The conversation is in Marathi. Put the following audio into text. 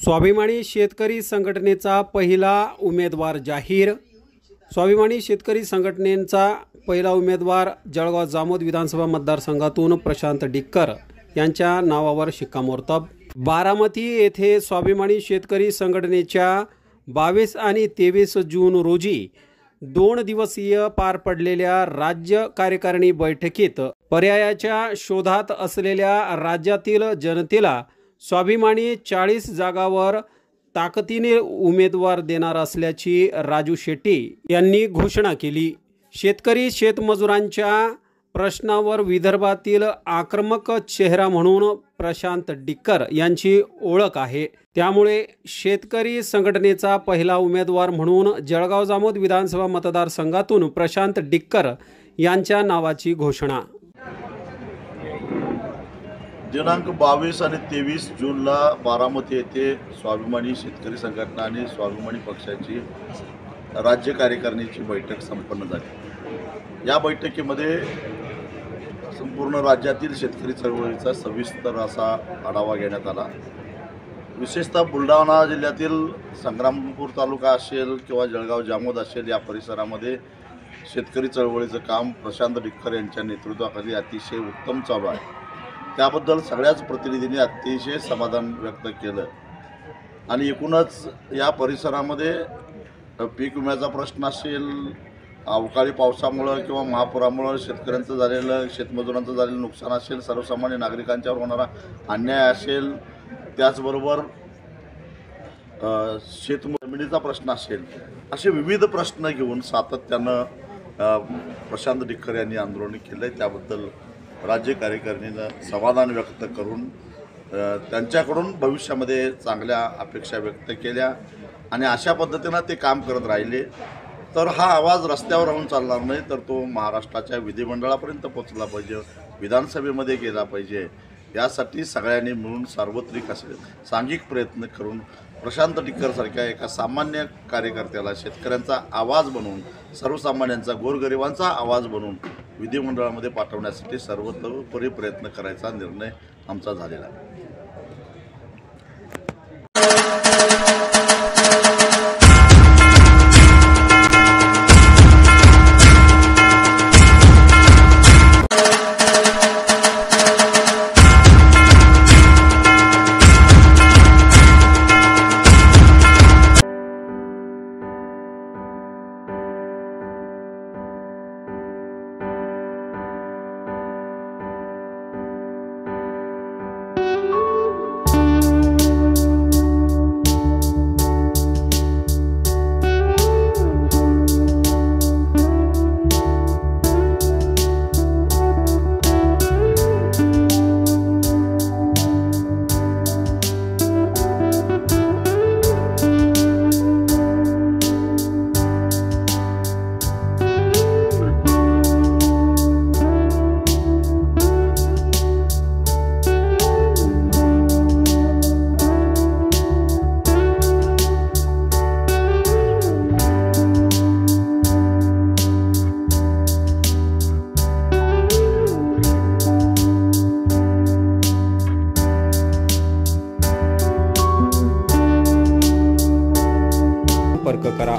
स्वाभिमानी शेतकरी संघटनेचा पहिला उमेदवार जाहीर। स्वाभिमानी शेतकरी संघटनेचा पहिला उमेदवार जळगाव जामोद विधानसभा मतदारसंघातून प्रशांत डिक्कर यांच्या नावावर शिक्कामोर्तब। बारामती येथे स्वाभिमानी शेतकरी संघटनेच्या 22 आणि 23 जून रोजी 2 दिवसीय पार पडलेल्या राज्य कार्यकारिणी बैठकीत पर्यायाच्या शोधात असलेल्या राज्यातील जनतेला स्वाभिमानी 40 जागावर ताकदीने उमेदवार देणार असल्याची राजू शेट्टी यांनी घोषणा केली। शेतकरी शेतमजुरांच्या प्रश्नावर विदर्भातील आक्रमक चेहरा म्हणून प्रशांत डिक्कर यांची ओळख आहे। त्यामुळे शेतकरी संघटनेचा पहिला उमेदवार म्हणून जळगाव जामोद विधानसभा मतदारसंघातून प्रशांत डिक्कर यांच्या नावाची घोषणा। दिनांक 22 आणि 23 जूनला बारामती येथे स्वाभिमानी शेतकरी संघटना आणि स्वाभिमानी पक्षाची राज्य कार्यकारिणीची बैठक संपन्न झाली। या बैठकीमध्ये संपूर्ण राज्यातील शेतकरी चळवळीचा सविस्तर असा आढावा घेण्यात आला। विशेषतः बुलढाणा जिल्ह्यातील संग्रामपूर तालुका असेल किंवा जळगाव जामोद असेल या परिसरामध्ये शेतकरी चळवळीचं काम प्रशांत डिक्कर यांच्या नेतृत्वाखाली अतिशय उत्तम चालू आहे। त्याबद्दल सगळ्याच प्रतिनिधींनी अतिशय समाधान व्यक्त केलं आणि एकूणच या परिसरामध्ये पीक विम्याचा प्रश्न असेल, अवकाळी पावसामुळे किंवा महापुरामुळे शेतकऱ्यांचं झालेलं शेतमजुरांचं झालेलं नुकसान असेल, सर्वसामान्य नागरिकांच्यावर होणारा अन्याय असेल, त्याचबरोबर शेतजमिनीचा प्रश्न असेल, असे विविध प्रश्न घेऊन सातत्यानं प्रशांत डिक्कर यांनी आंदोलन केलं। त्याबद्दल राज्य कार्यकारिणीनं समाधान व्यक्त करून त्यांच्याकडून भविष्यामध्ये चांगल्या अपेक्षा व्यक्त केल्या आणि अशा पद्धतीनं ते काम करत राहिले तर हा आवाज रस्त्यावर राहून चालणार नाही, तर तो महाराष्ट्राच्या विधिमंडळापर्यंत पोहोचला पाहिजे, विधानसभेमध्ये गेला पाहिजे। यासाठी सगळ्यांनी मिळून सार्वत्रिक असे सांघिक प्रयत्न करून प्रशांत डिक्करसारख्या एका सामान्य कार्यकर्त्याला शेतकऱ्यांचा आवाज बनवून, सर्वसामान्यांचा गोरगरिबांचा आवाज बनवून विधिमंडळामध्ये पाठवण्यासाठी सर्वतोपरी प्रयत्न करायचा निर्णय आमचा झालेला आहे। संपर्क करा।